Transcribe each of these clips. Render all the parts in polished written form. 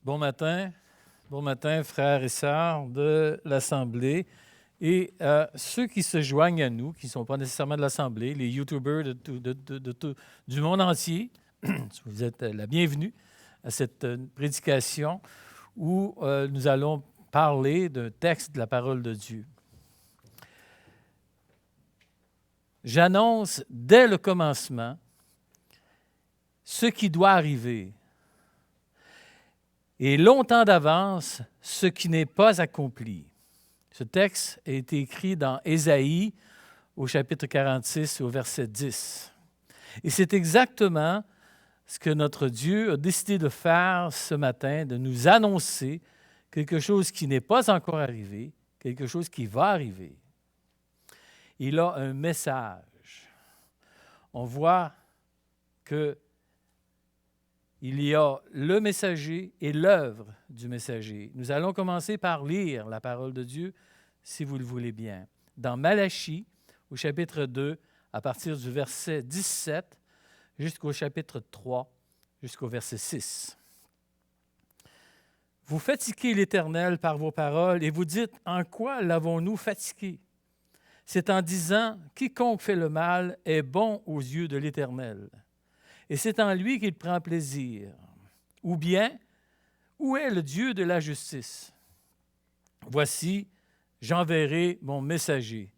Bon matin, frères et sœurs de l'Assemblée et ceux qui se joignent à nous, qui ne sont pas nécessairement de l'Assemblée, les YouTubers du monde entier. Vous êtes la bienvenue à cette prédication où nous allons parler d'un texte de la parole de Dieu. J'annonce dès le commencement ce qui doit arriver. Et longtemps d'avance, ce qui n'est pas accompli. Ce texte a été écrit dans Ésaïe, au chapitre 46, au verset 10. Et c'est exactement ce que notre Dieu a décidé de faire ce matin, de nous annoncer quelque chose qui n'est pas encore arrivé, quelque chose qui va arriver. Il a un message. On voit que il y a le messager et l'œuvre du messager. Nous allons commencer par lire la parole de Dieu, si vous le voulez bien. Dans Malachie, au chapitre 2, à partir du verset 17 jusqu'au chapitre 3, jusqu'au verset 6. Vous fatiguez l'Éternel par vos paroles et vous dites, en quoi l'avons-nous fatigué? C'est en disant, quiconque fait le mal est bon aux yeux de l'Éternel. Et c'est en lui qu'il prend plaisir. Ou bien, où est le Dieu de la justice? Voici, j'enverrai mon messager.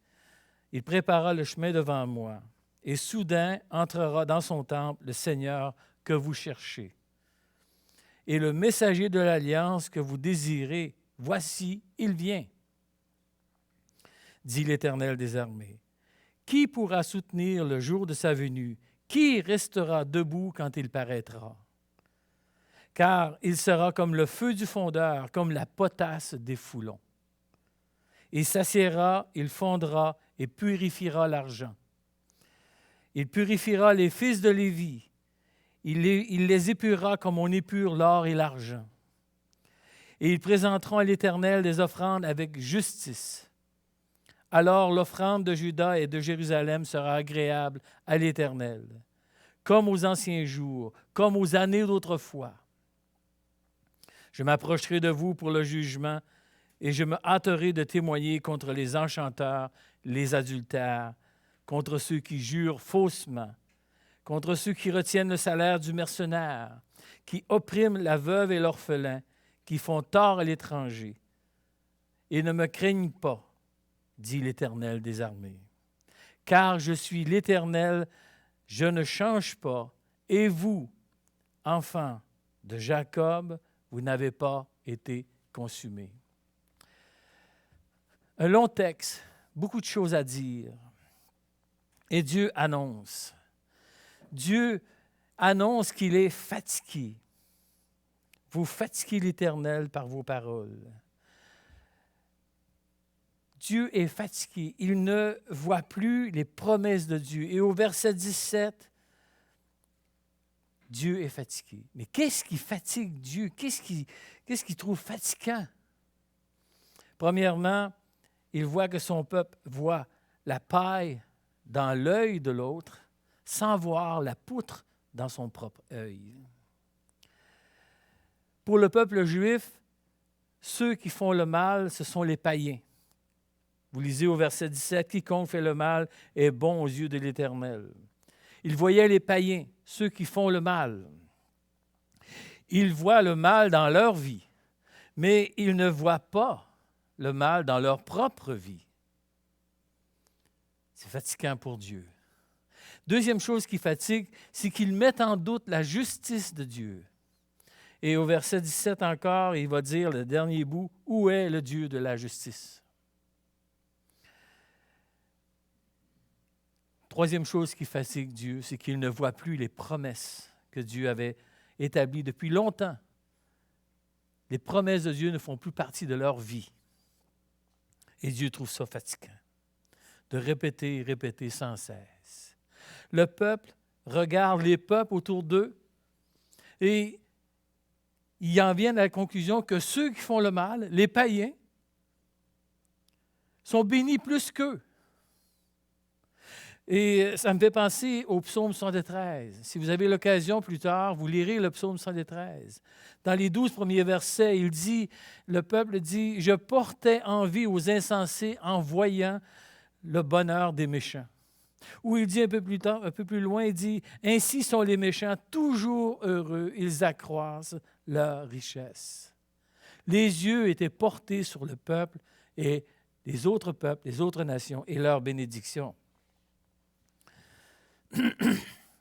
Il préparera le chemin devant moi. Et soudain entrera dans son temple le Seigneur que vous cherchez. Et le messager de l'alliance que vous désirez, voici, il vient, dit l'Éternel des armées. Qui pourra soutenir le jour de sa venue? Qui restera debout quand il paraîtra? Car il sera comme le feu du fondeur, comme la potasse des foulons. Il s'assiera, il fondra et purifiera l'argent. Il purifiera les fils de Lévi. Il les épurera comme on épure l'or et l'argent. Et ils présenteront à l'Éternel des offrandes avec justice. Alors l'offrande de Juda et de Jérusalem sera agréable à l'Éternel, comme aux anciens jours, comme aux années d'autrefois. Je m'approcherai de vous pour le jugement et je me hâterai de témoigner contre les enchanteurs, les adultères, contre ceux qui jurent faussement, contre ceux qui retiennent le salaire du mercenaire, qui oppriment la veuve et l'orphelin, qui font tort à l'étranger. Et ne me craignent pas, dit l'Éternel des armées. Car je suis l'Éternel, je ne change pas, et vous, enfants de Jacob, vous n'avez pas été consumés. Un long texte, beaucoup de choses à dire. Et Dieu annonce. Dieu annonce qu'il est fatigué. Vous fatiguez l'Éternel par vos paroles. Dieu est fatigué. Il ne voit plus les promesses de Dieu. Et au verset 17, Dieu est fatigué. Mais qu'est-ce qui fatigue Dieu? Qu'est-ce qu'il trouve fatigant? Premièrement, il voit que son peuple voit la paille dans l'œil de l'autre sans voir la poutre dans son propre œil. Pour le peuple juif, ceux qui font le mal, ce sont les païens. Vous lisez au verset 17, « Quiconque fait le mal est bon aux yeux de l'Éternel. » Il voyait les païens, ceux qui font le mal. Ils voient le mal dans leur vie, mais ils ne voient pas le mal dans leur propre vie. C'est fatigant pour Dieu. Deuxième chose qui fatigue, c'est qu'ils mettent en doute la justice de Dieu. Et au verset 17 encore, il va dire, le dernier bout, « Où est le Dieu de la justice? » Troisième chose qui fatigue Dieu, c'est qu'il ne voit plus les promesses que Dieu avait établies depuis longtemps. Les promesses de Dieu ne font plus partie de leur vie. Et Dieu trouve ça fatigant, de répéter et répéter sans cesse. Le peuple regarde les peuples autour d'eux et ils en viennent à la conclusion que ceux qui font le mal, les païens, sont bénis plus qu'eux. Et ça me fait penser au psaume 73. Si vous avez l'occasion plus tard, vous lirez le psaume 73. Dans les 12 premiers versets, le peuple dit, « Je portais envie aux insensés en voyant le bonheur des méchants. » Ou il dit un peu plus loin, il dit, « Ainsi sont les méchants, toujours heureux, ils accroissent leur richesse. » Les yeux étaient portés sur le peuple et les autres peuples, les autres nations et leur bénédiction.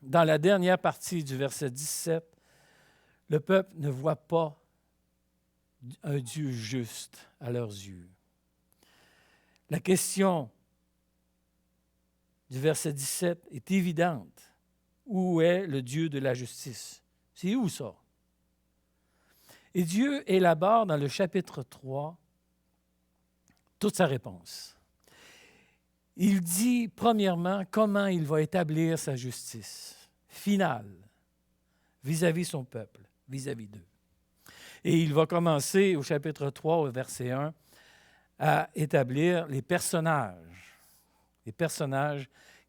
Dans la dernière partie du verset 17, le peuple ne voit pas un Dieu juste à leurs yeux. La question du verset 17 est évidente. Où est le Dieu de la justice? C'est où ça? Et Dieu élabore dans le chapitre 3 toute sa réponse. Il dit, premièrement, comment il va établir sa justice finale vis-à-vis son peuple, vis-à-vis d'eux. Et il va commencer au chapitre 3, au verset 1, à établir les personnages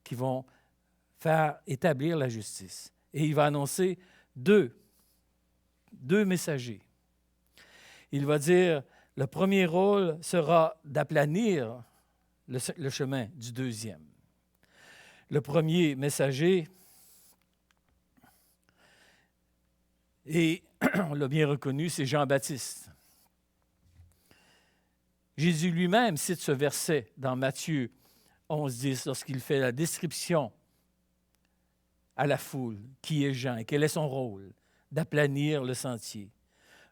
qui vont faire établir la justice. Et il va annoncer deux messagers. Il va dire, le premier rôle sera d'aplanir le chemin du deuxième. Le premier messager, et on l'a bien reconnu, c'est Jean-Baptiste. Jésus lui-même cite ce verset dans Matthieu 11,10 lorsqu'il fait la description à la foule, qui est Jean et quel est son rôle, d'aplanir le sentier.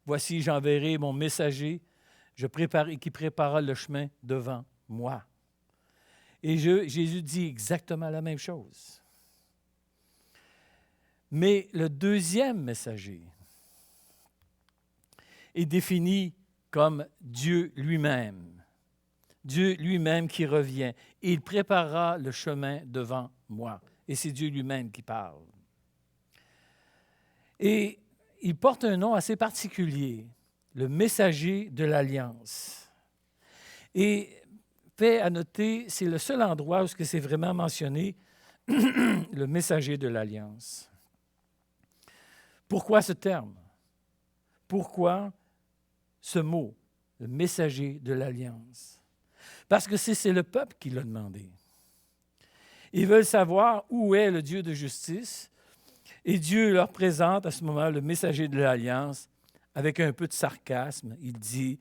Voici, j'enverrai mon messager qui préparera le chemin devant moi. Et Jésus dit exactement la même chose. Mais le deuxième messager est défini comme Dieu lui-même. Dieu lui-même qui revient. Il préparera le chemin devant moi. Et c'est Dieu lui-même qui parle. Et il porte un nom assez particulier, le messager de l'Alliance. Et fait à noter, c'est le seul endroit où c'est vraiment mentionné, le messager de l'Alliance. Pourquoi ce terme? Pourquoi ce mot, le messager de l'Alliance? Parce que c'est le peuple qui l'a demandé. Ils veulent savoir où est le Dieu de justice, et Dieu leur présente à ce moment le messager de l'Alliance avec un peu de sarcasme. Il dit,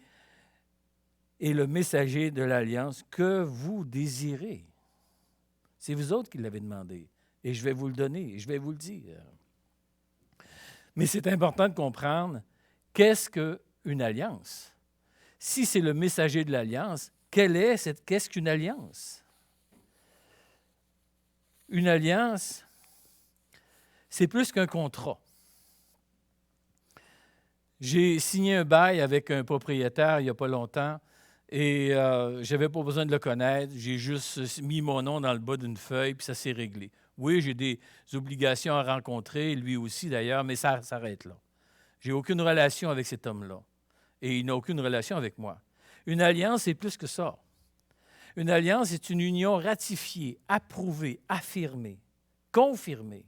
« Et le messager de l'Alliance, que vous désirez? » C'est vous autres qui l'avez demandé, et je vais vous le donner, et je vais vous le dire. Mais c'est important de comprendre qu'est-ce qu'une alliance. Si c'est le messager de l'Alliance, qu'est-ce qu'une alliance? Une alliance, c'est plus qu'un contrat. J'ai signé un bail avec un propriétaire il n'y a pas longtemps et je n'avais pas besoin de le connaître. J'ai juste mis mon nom dans le bas d'une feuille puis ça s'est réglé. Oui, j'ai des obligations à rencontrer, lui aussi d'ailleurs, mais ça s'arrête là. Je n'ai aucune relation avec cet homme-là et il n'a aucune relation avec moi. Une alliance, c'est plus que ça. Une alliance est une union ratifiée, approuvée, affirmée, confirmée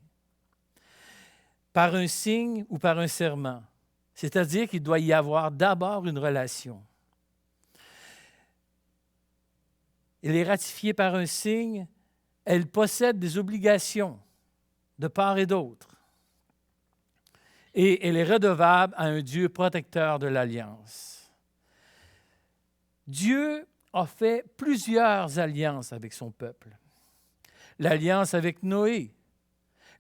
par un signe ou par un serment. C'est-à-dire qu'il doit y avoir d'abord une relation. Elle est ratifiée par un signe, elle possède des obligations de part et d'autre. Et elle est redevable à un Dieu protecteur de l'alliance. Dieu a fait plusieurs alliances avec son peuple. L'alliance avec Noé,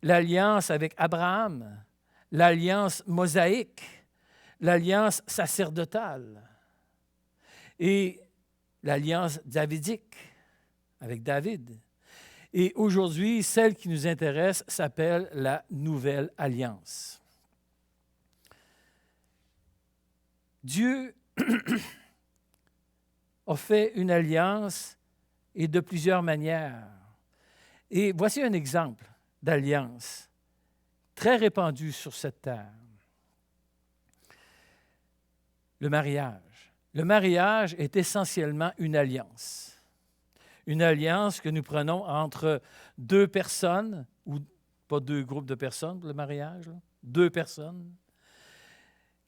l'alliance avec Abraham, l'alliance mosaïque, l'alliance sacerdotale et l'alliance davidique avec David. Et aujourd'hui, celle qui nous intéresse s'appelle la Nouvelle Alliance. Dieu a fait une alliance et de plusieurs manières. Et voici un exemple d'alliance très répandue sur cette terre. Le mariage. Le mariage est essentiellement une alliance. une alliance que nous prenons entre deux personnes, ou pas deux groupes de personnes pour le mariage, là, deux personnes,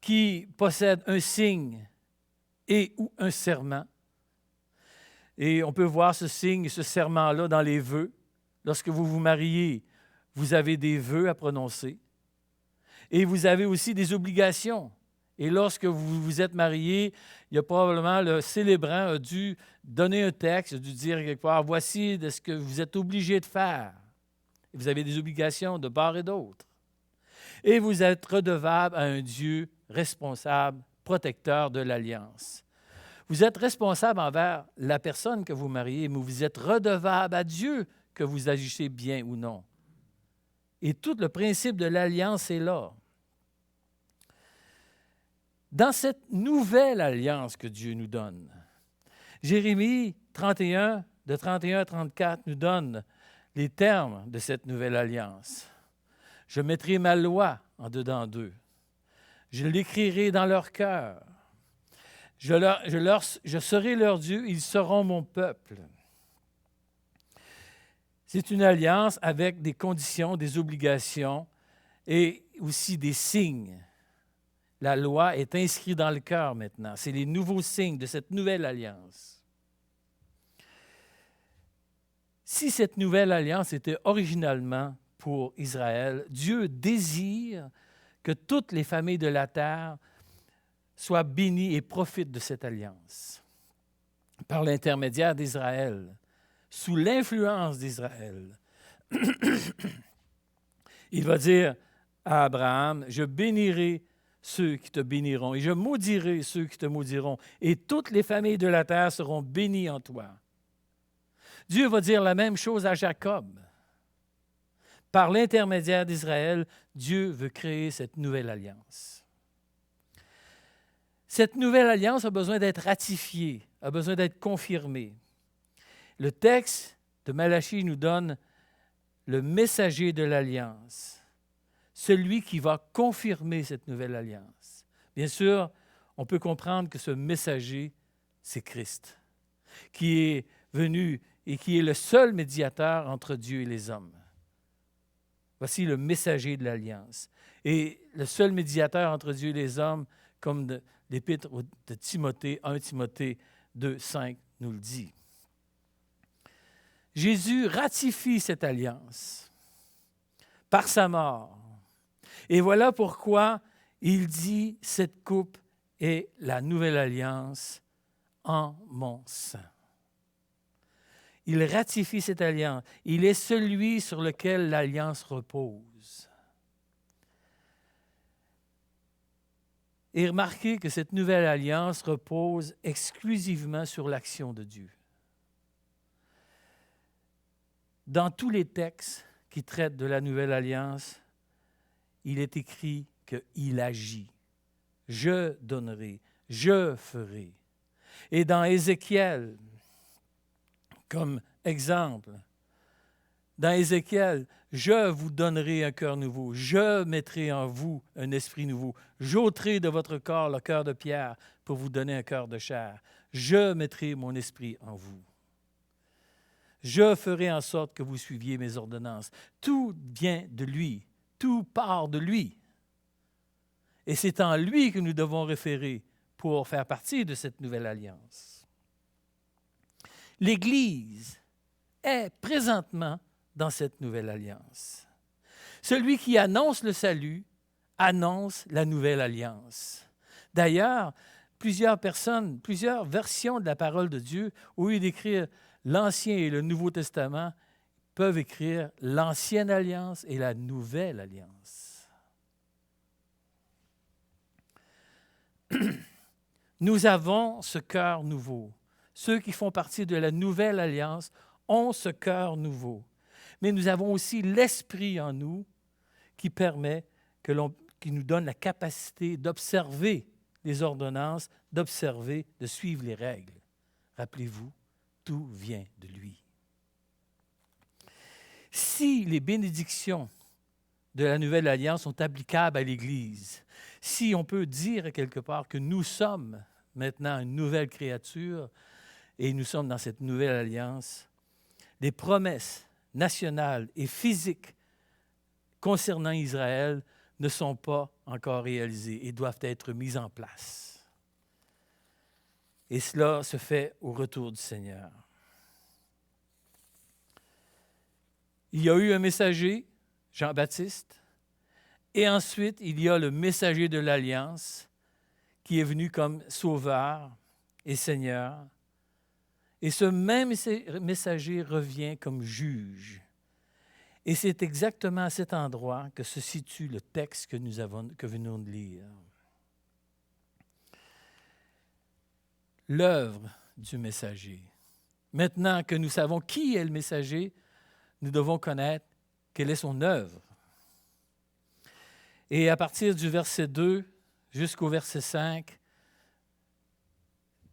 qui possèdent un signe et ou un serment. Et on peut voir ce signe et ce serment-là dans les vœux. Lorsque vous vous mariez, vous avez des vœux à prononcer. Et vous avez aussi des obligations. Et lorsque vous vous êtes marié, il y a probablement le célébrant a dû donner un texte, a dû dire quelque part, voici de ce que vous êtes obligé de faire. Et vous avez des obligations de part et d'autre. Et vous êtes redevable à un Dieu responsable, protecteur de l'alliance. Vous êtes responsable envers la personne que vous mariez, mais vous êtes redevable à Dieu que vous agissez bien ou non. Et tout le principe de l'alliance est là. Dans cette nouvelle alliance que Dieu nous donne, Jérémie 31, de 31 à 34, nous donne les termes de cette nouvelle alliance. « Je mettrai ma loi en dedans d'eux. Je l'écrirai dans leur cœur. Je serai leur Dieu, ils seront mon peuple. » C'est une alliance avec des conditions, des obligations et aussi des signes. La loi est inscrite dans le cœur maintenant. C'est les nouveaux signes de cette nouvelle alliance. Si cette nouvelle alliance était originalement pour Israël, Dieu désire que toutes les familles de la terre soient bénies et profitent de cette alliance. Par l'intermédiaire d'Israël, sous l'influence d'Israël, il va dire à Abraham, « Je bénirai ceux qui te béniront, et je maudirai ceux qui te maudiront, et toutes les familles de la terre seront bénies en toi. » Dieu va dire la même chose à Jacob. Par l'intermédiaire d'Israël, Dieu veut créer cette nouvelle alliance. Cette nouvelle alliance a besoin d'être ratifiée, a besoin d'être confirmée. Le texte de Malachie nous donne le messager de l'alliance, celui qui va confirmer cette nouvelle alliance. Bien sûr, on peut comprendre que ce messager, c'est Christ, qui est venu et qui est le seul médiateur entre Dieu et les hommes. Voici le messager de l'alliance. Et le seul médiateur entre Dieu et les hommes, comme l'épître de Timothée, 1 Timothée 2, 5 nous le dit. Jésus ratifie cette alliance par sa mort. Et voilà pourquoi il dit « Cette coupe est la nouvelle alliance en mon sang ». Il ratifie cette alliance. Il est celui sur lequel l'alliance repose. Et remarquez que cette nouvelle alliance repose exclusivement sur l'action de Dieu. Dans tous les textes qui traitent de la nouvelle alliance, il est écrit qu'il agit. Je donnerai, je ferai. Et dans Ézéchiel, comme exemple, dans Ézéchiel, je vous donnerai un cœur nouveau, je mettrai en vous un esprit nouveau, j'ôterai de votre corps le cœur de pierre pour vous donner un cœur de chair. Je mettrai mon esprit en vous. Je ferai en sorte que vous suiviez mes ordonnances. Tout vient de lui, tout part de lui. Et c'est en lui que nous devons référer pour faire partie de cette nouvelle alliance. L'Église est présentement dans cette nouvelle alliance. Celui qui annonce le salut annonce la nouvelle alliance. D'ailleurs, plusieurs versions de la parole de Dieu, au lieu d'écrire l'Ancien et le Nouveau Testament, peuvent écrire l'Ancienne Alliance et la Nouvelle Alliance. Nous avons ce cœur nouveau. Ceux qui font partie de la Nouvelle Alliance ont ce cœur nouveau. Mais nous avons aussi l'Esprit en nous qui permet, qui nous donne la capacité d'observer les ordonnances, d'observer, de suivre les règles. Rappelez-vous, tout vient de lui. Si les bénédictions de la Nouvelle Alliance sont applicables à l'Église, si on peut dire quelque part que nous sommes maintenant une nouvelle créature et nous sommes dans cette nouvelle alliance, des promesses nationales et physiques concernant Israël ne sont pas encore réalisées et doivent être mises en place. Et cela se fait au retour du Seigneur. Il y a eu un messager, Jean-Baptiste, et ensuite il y a le messager de l'Alliance qui est venu comme sauveur et Seigneur. Et ce même messager revient comme juge. Et c'est exactement à cet endroit que se situe le texte que venons de lire. L'œuvre du messager. Maintenant que nous savons qui est le messager, nous devons connaître quelle est son œuvre. Et à partir du verset 2 jusqu'au verset 5,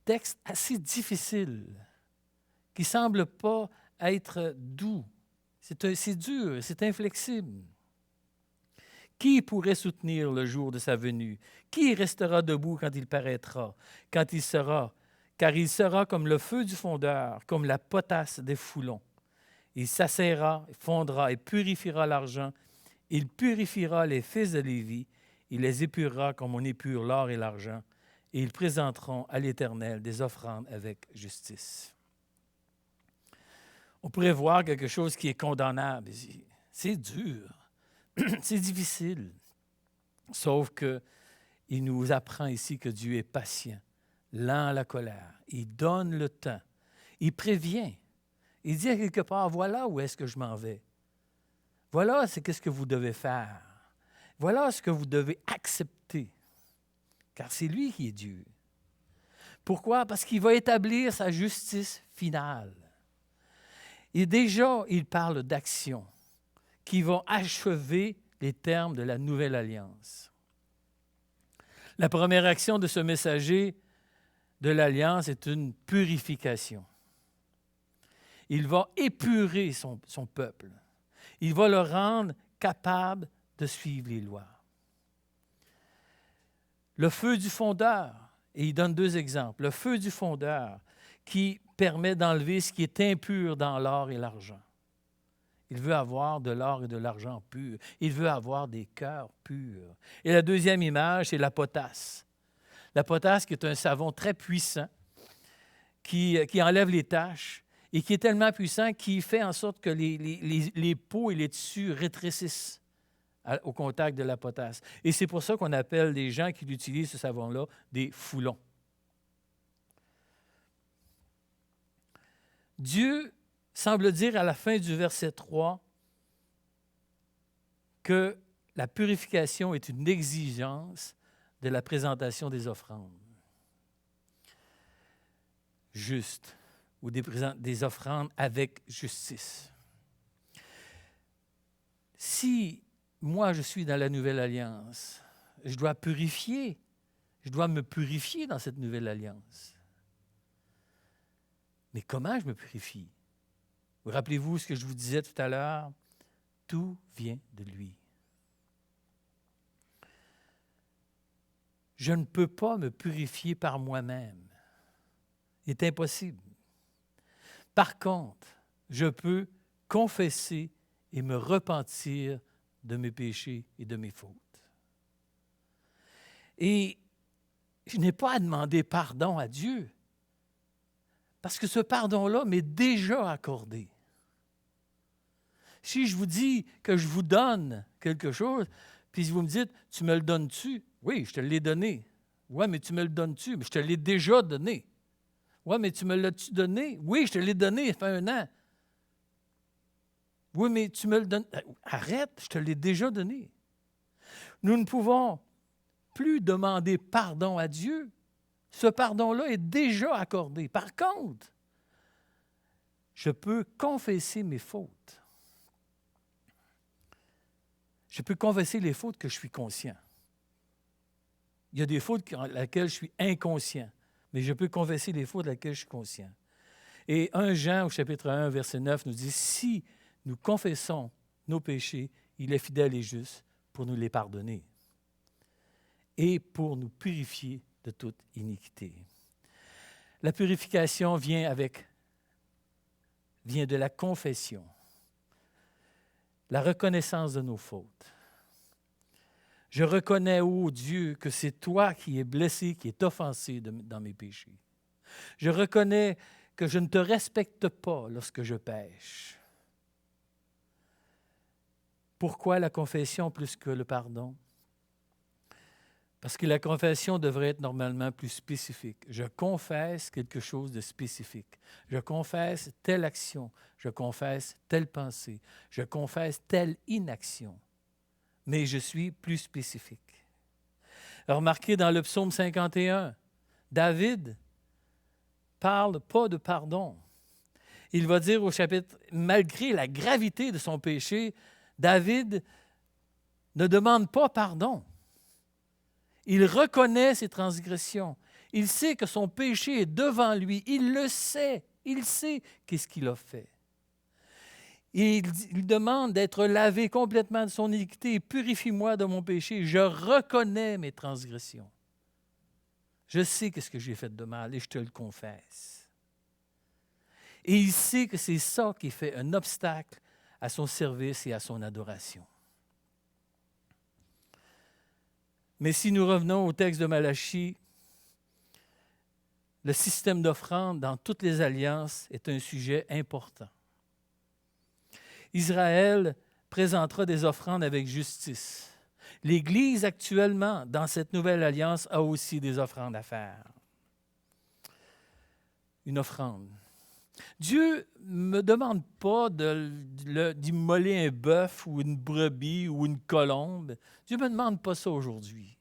texte assez difficile, qui ne semble pas être doux. C'est dur, c'est inflexible. Qui pourrait soutenir le jour de sa venue? Qui restera debout quand il paraîtra, quand il sera? Car il sera comme le feu du fondeur, comme la potasse des foulons. Il s'asseyra, fondra et purifiera l'argent. Il purifiera les fils de Lévi. Il les épurera comme on épure l'or et l'argent. Et ils présenteront à l'Éternel des offrandes avec justice. On pourrait voir quelque chose qui est condamnable. C'est dur, c'est difficile. Sauf qu'il nous apprend ici que Dieu est patient, lent à la colère. Il donne le temps. Il prévient. Il dit à quelque part, voilà où est-ce que je m'en vais. Voilà ce que vous devez faire. Voilà ce que vous devez accepter. Car c'est lui qui est Dieu. Pourquoi? Parce qu'il va établir sa justice finale. Et déjà, il parle d'actions qui vont achever les termes de la nouvelle alliance. La première action de ce messager de l'alliance est une purification. Il va épurer son peuple. Il va le rendre capable de suivre les lois. Le feu du fondeur, et il donne 2 exemples. Le feu du fondeur qui permet d'enlever ce qui est impur dans l'or et l'argent. Il veut avoir de l'or et de l'argent pur. Il veut avoir des cœurs purs. Et la deuxième image, c'est la potasse. La potasse qui est un savon très puissant, qui enlève les taches et qui est tellement puissant qu'il fait en sorte que les peaux et les tissus rétrécissent au contact de la potasse. Et c'est pour ça qu'on appelle les gens qui utilisent ce savon-là des foulons. Dieu semble dire à la fin du verset 3 que la purification est une exigence de la présentation des offrandes. Juste, ou des offrandes avec justice. Si moi je suis dans la nouvelle alliance, je dois me purifier dans cette nouvelle alliance. Mais comment je me purifie? Vous rappelez-vous ce que je vous disais tout à l'heure? Tout vient de lui. Je ne peux pas me purifier par moi-même. Il est impossible. Par contre, je peux confesser et me repentir de mes péchés et de mes fautes. Et je n'ai pas à demander pardon à Dieu, parce que ce pardon-là m'est déjà accordé. Si je vous dis que je vous donne quelque chose, puis vous me dites, tu me le donnes-tu? Oui, je te l'ai donné. Oui, mais tu me le donnes-tu? Mais je te l'ai déjà donné. Oui, mais tu me l'as-tu donné? Oui, je te l'ai donné, ça fait 1 an. Oui, mais tu me le donnes. Arrête, je te l'ai déjà donné. Nous ne pouvons plus demander pardon à Dieu. Ce pardon-là est déjà accordé. Par contre, je peux confesser mes fautes. Je peux confesser les fautes que je suis conscient. Il y a des fautes à laquelle je suis inconscient, mais je peux confesser les fautes à laquelle je suis conscient. Et 1 Jean, au chapitre 1, verset 9, nous dit, si nous confessons nos péchés, il est fidèle et juste pour nous les pardonner et pour nous purifier de toute iniquité. La purification vient avec vient de la confession, la reconnaissance de nos fautes. Je reconnais, ô Dieu, que c'est toi qui es blessé, qui est offensé dans mes péchés. Je reconnais que je ne te respecte pas lorsque je pêche. Pourquoi la confession plus que le pardon? Parce que la confession devrait être normalement plus spécifique. Je confesse quelque chose de spécifique. Je confesse telle action. Je confesse telle pensée. Je confesse telle inaction. Mais je suis plus spécifique. Remarquez dans le psaume 51, David parle pas de pardon. Il va dire au chapitre, malgré la gravité de son péché, David ne demande pas pardon. Il reconnaît ses transgressions. Il sait que son péché est devant lui. Il le sait. Il sait qu'est-ce qu'il a fait. Il demande d'être lavé complètement de son iniquité. Purifie-moi de mon péché. Je reconnais mes transgressions. Je sais qu'est-ce que j'ai fait de mal et je te le confesse. Et il sait que c'est ça qui fait un obstacle à son service et à son adoration. Mais si nous revenons au texte de Malachie, le système d'offrande dans toutes les alliances est un sujet important. Israël présentera des offrandes avec justice. L'Église actuellement, dans cette nouvelle alliance, a aussi des offrandes à faire. Une offrande. Dieu ne me demande pas d'immoler un bœuf ou une brebis ou une colombe. Dieu ne me demande pas ça aujourd'hui.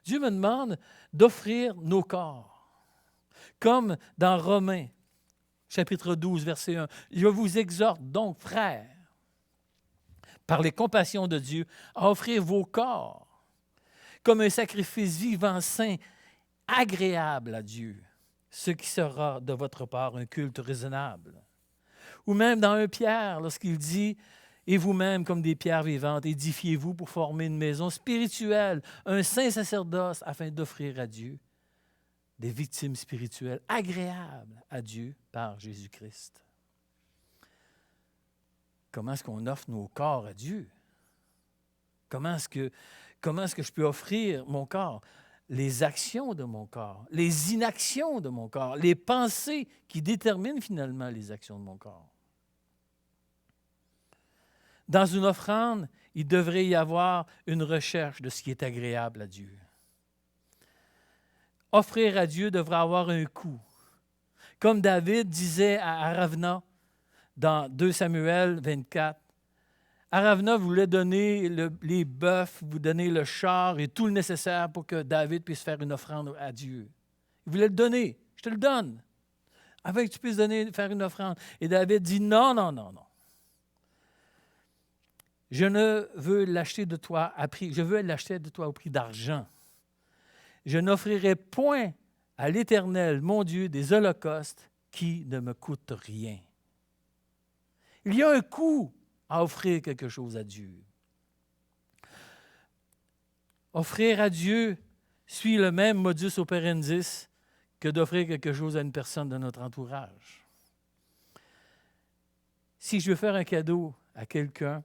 Dieu me demande d'offrir nos corps. Comme dans Romains, chapitre 12, verset 1. Je vous exhorte donc, frères, par les compassions de Dieu, à offrir vos corps comme un sacrifice vivant, saint, agréable à Dieu, ce qui sera de votre part un culte raisonnable. Ou même dans 1 Pierre, lorsqu'il dit « Et vous-même, comme des pierres vivantes, édifiez-vous pour former une maison spirituelle, un saint sacerdoce, afin d'offrir à Dieu des victimes spirituelles agréables à Dieu par Jésus-Christ. » Comment est-ce qu'on offre nos corps à Dieu? Comment est-ce que je peux offrir mon corps? Les actions de mon corps, les inactions de mon corps, les pensées qui déterminent finalement les actions de mon corps. Dans une offrande, il devrait y avoir une recherche de ce qui est agréable à Dieu. Offrir à Dieu devrait avoir un coût. Comme David disait à Aravna dans 2 Samuel 24, Aravna voulait donner les bœufs, vous donner le char et tout le nécessaire pour que David puisse faire une offrande à Dieu. Il voulait le donner. Je te le donne. Afin que tu puisses faire une offrande. Et David dit non, non, non, non. Je ne veux l'acheter de toi à prix. Je veux l'acheter de toi au prix d'argent. Je n'offrirai point à l'Éternel, mon Dieu, des holocaustes qui ne me coûtent rien. Il y a un coût à offrir quelque chose à Dieu. Offrir à Dieu suit le même modus operandi que d'offrir quelque chose à une personne de notre entourage. Si je veux faire un cadeau à quelqu'un,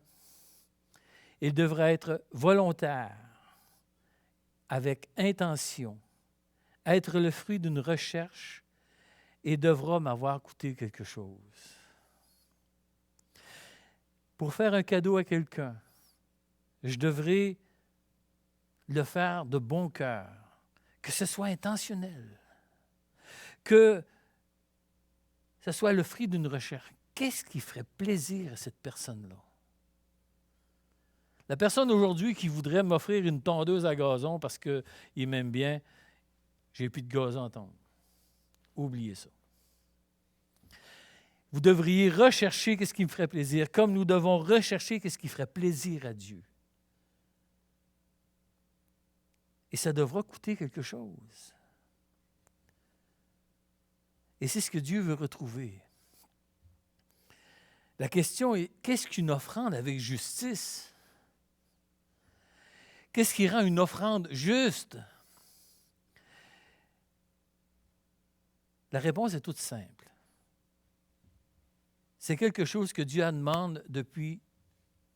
il devrait être volontaire, avec intention, être le fruit d'une recherche et devra m'avoir coûté quelque chose. Pour faire un cadeau à quelqu'un, je devrais le faire de bon cœur, que ce soit intentionnel, que ce soit le fruit d'une recherche. Qu'est-ce qui ferait plaisir à cette personne-là? La personne aujourd'hui qui voudrait m'offrir une tondeuse à gazon parce qu'il m'aime bien, j'ai plus de gazon à tondre. Oubliez ça. Vous devriez rechercher ce qui me ferait plaisir, comme nous devons rechercher ce qui ferait plaisir à Dieu. Et ça devra coûter quelque chose. Et c'est ce que Dieu veut retrouver. La question est, qu'est-ce qu'une offrande avec justice? Qu'est-ce qui rend une offrande juste? La réponse est toute simple. C'est quelque chose que Dieu demande depuis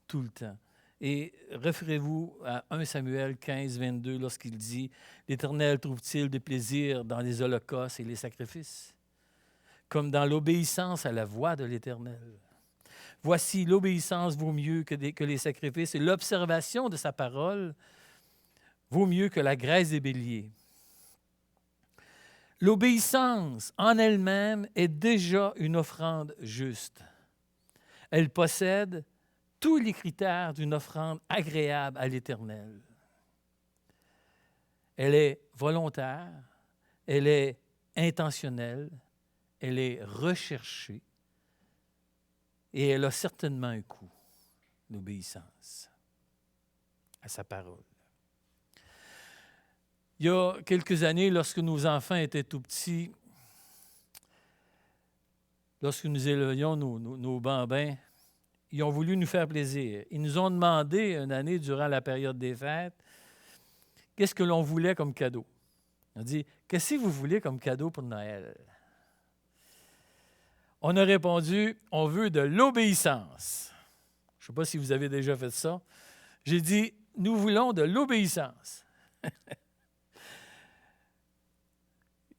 tout le temps. Et référez-vous à 1 Samuel 15, 22, lorsqu'il dit « L'Éternel trouve-t-il des plaisirs dans les holocaustes et les sacrifices, comme dans l'obéissance à la voix de l'Éternel. Voici, l'obéissance vaut mieux que les sacrifices, et l'observation de sa parole vaut mieux que la graisse des béliers. » L'obéissance en elle-même est déjà une offrande juste. Elle possède tous les critères d'une offrande agréable à l'Éternel. Elle est volontaire, elle est intentionnelle, elle est recherchée et elle a certainement un coût, l'obéissance à sa parole. Il y a quelques années, lorsque nos enfants étaient tout petits, lorsque nous élevions nos bambins, ils ont voulu nous faire plaisir. Ils nous ont demandé une année, durant la période des fêtes, qu'est-ce que l'on voulait comme cadeau. On a dit, qu'est-ce que vous voulez comme cadeau pour Noël? On a répondu, on veut de l'obéissance. Je ne sais pas si vous avez déjà fait ça. J'ai dit, nous voulons de l'obéissance.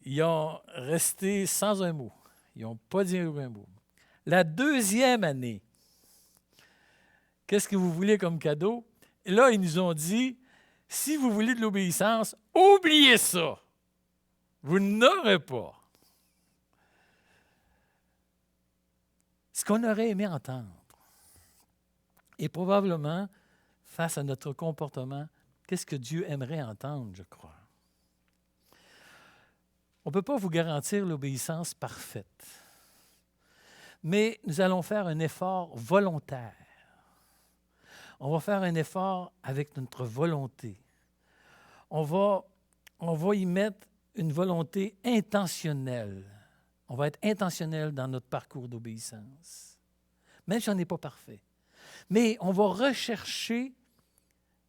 Ils ont resté sans un mot. Ils n'ont pas dit un mot. La deuxième année, qu'est-ce que vous voulez comme cadeau? Et là, ils nous ont dit, si vous voulez de l'obéissance, oubliez ça. Vous n'aurez pas. Ce qu'on aurait aimé entendre. Et probablement, face à notre comportement, qu'est-ce que Dieu aimerait entendre, je crois. On ne peut pas vous garantir l'obéissance parfaite. Mais nous allons faire un effort volontaire. On va faire un effort avec notre volonté. On va y mettre une volonté intentionnelle. On va être intentionnel dans notre parcours d'obéissance, même si on n'est pas parfait. Mais on va rechercher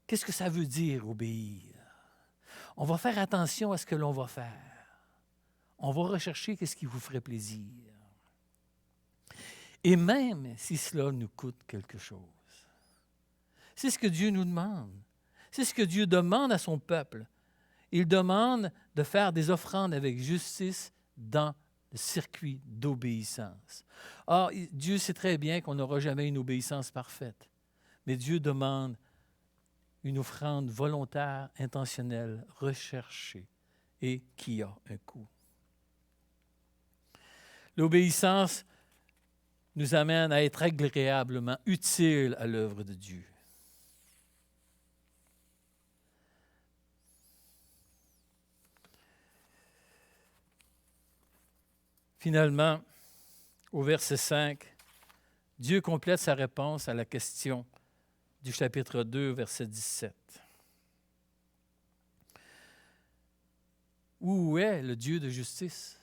qu'est-ce que ça veut dire obéir. On va faire attention à ce que l'on va faire. On va rechercher qu'est-ce qui vous ferait plaisir. Et même si cela nous coûte quelque chose. C'est ce que Dieu nous demande. C'est ce que Dieu demande à son peuple. Il demande de faire des offrandes avec justice dans le circuit d'obéissance. Or, Dieu sait très bien qu'on n'aura jamais une obéissance parfaite. Mais Dieu demande une offrande volontaire, intentionnelle, recherchée et qui a un coût. L'obéissance nous amène à être agréablement utile à l'œuvre de Dieu. Finalement, au verset 5, Dieu complète sa réponse à la question du chapitre 2, verset 17. Où est le Dieu de justice?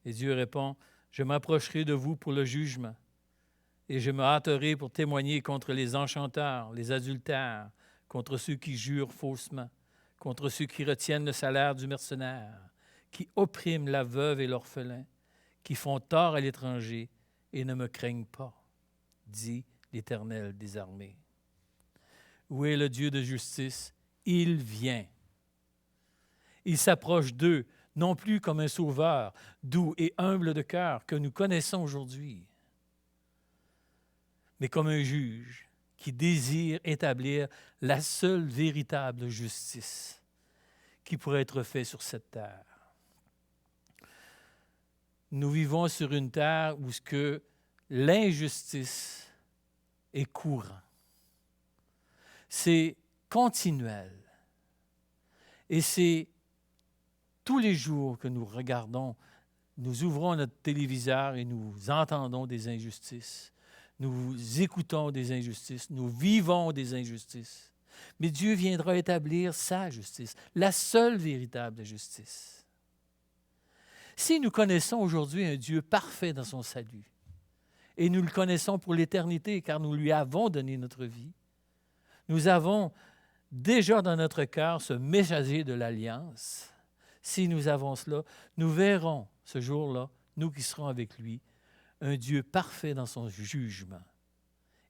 Et Dieu répond, « Je m'approcherai de vous pour le jugement, et je me hâterai pour témoigner contre les enchanteurs, les adultères, contre ceux qui jurent faussement, contre ceux qui retiennent le salaire du mercenaire, qui oppriment la veuve et l'orphelin, qui font tort à l'étranger et ne me craignent pas, dit l'Éternel des armées. » Où est le Dieu de justice? Il vient. Il s'approche d'eux, non plus comme un sauveur, doux et humble de cœur que nous connaissons aujourd'hui, mais comme un juge qui désire établir la seule véritable justice qui pourrait être faite sur cette terre. Nous vivons sur une terre où l'injustice est courant. C'est continuel. Et c'est tous les jours que nous regardons, nous ouvrons notre téléviseur et nous entendons des injustices. Nous écoutons des injustices, nous vivons des injustices. Mais Dieu viendra établir sa justice, la seule véritable justice. Si nous connaissons aujourd'hui un Dieu parfait dans son salut, et nous le connaissons pour l'éternité car nous lui avons donné notre vie, nous avons déjà dans notre cœur ce messager de l'Alliance. Si nous avons cela, nous verrons ce jour-là, nous qui serons avec lui, un Dieu parfait dans son jugement.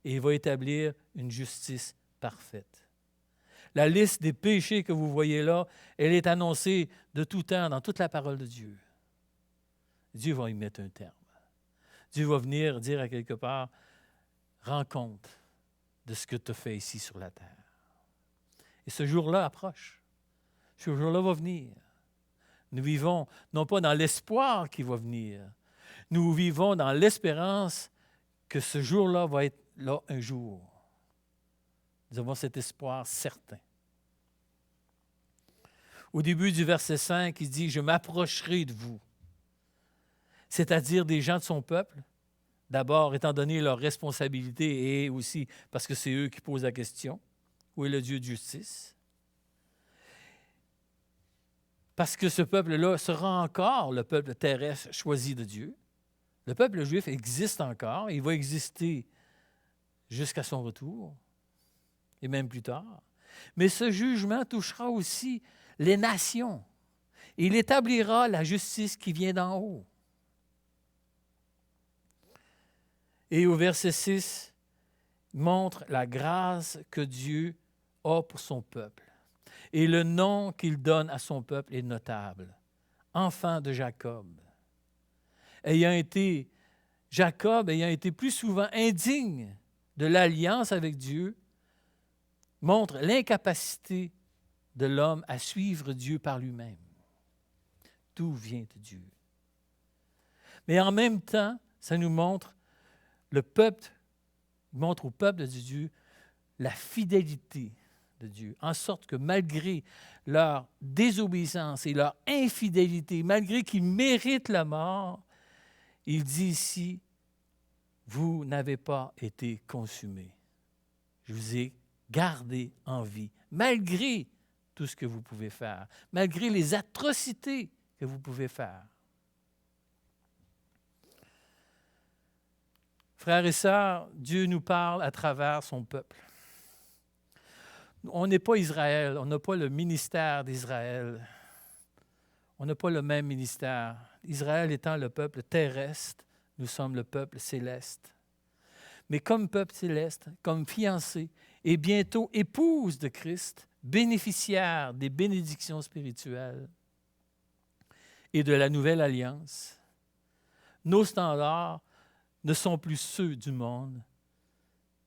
Et il va établir une justice parfaite. La liste des péchés que vous voyez là, elle est annoncée de tout temps dans toute la parole de Dieu. Dieu va y mettre un terme. Dieu va venir dire à quelque part, rends compte de ce que tu as fait ici sur la terre. Et ce jour-là approche. Ce jour-là va venir. Nous vivons non pas dans l'espoir qui va venir, nous vivons dans l'espérance que ce jour-là va être là un jour. Nous avons cet espoir certain. Au début du verset 5, il dit « Je m'approcherai de vous », c'est-à-dire des gens de son peuple, d'abord étant donné leur responsabilité et aussi parce que c'est eux qui posent la question « Où est le Dieu de justice ?» Parce que ce peuple-là sera encore le peuple terrestre choisi de Dieu. Le peuple juif existe encore, il va exister jusqu'à son retour, et même plus tard. Mais ce jugement touchera aussi les nations. Il établira la justice qui vient d'en haut. Et au verset 6, il montre la grâce que Dieu a pour son peuple. Et le nom qu'il donne à son peuple est notable. Enfant de Jacob. Jacob ayant été plus souvent indigne de l'alliance avec Dieu, montre l'incapacité de l'homme à suivre Dieu par lui-même. Tout vient de Dieu. Mais en même temps, ça nous montre au peuple de Dieu la fidélité de Dieu, en sorte que malgré leur désobéissance et leur infidélité, malgré qu'ils méritent la mort, il dit ici, vous n'avez pas été consumés. Je vous ai gardé en vie, malgré tout ce que vous pouvez faire, malgré les atrocités que vous pouvez faire. Frères et sœurs, Dieu nous parle à travers son peuple. On n'est pas Israël, on n'a pas le ministère d'Israël. On n'a pas le même ministère. Israël étant le peuple terrestre, nous sommes le peuple céleste. Mais comme peuple céleste, comme fiancé et bientôt épouse de Christ, bénéficiaire des bénédictions spirituelles et de la nouvelle alliance, nos standards ne sont plus ceux du monde,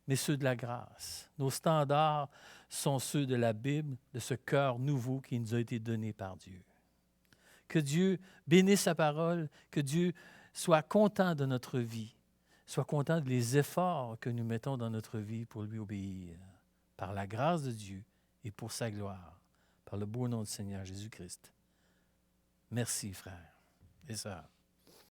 mais ceux de la grâce. Nos standards sont ceux de la Bible, de ce cœur nouveau qui nous a été donné par Dieu. Que Dieu bénisse sa parole, que Dieu soit content de notre vie, soit content des efforts que nous mettons dans notre vie pour lui obéir, par la grâce de Dieu et pour sa gloire, par le beau nom du Seigneur Jésus-Christ. Merci, frères et sœurs.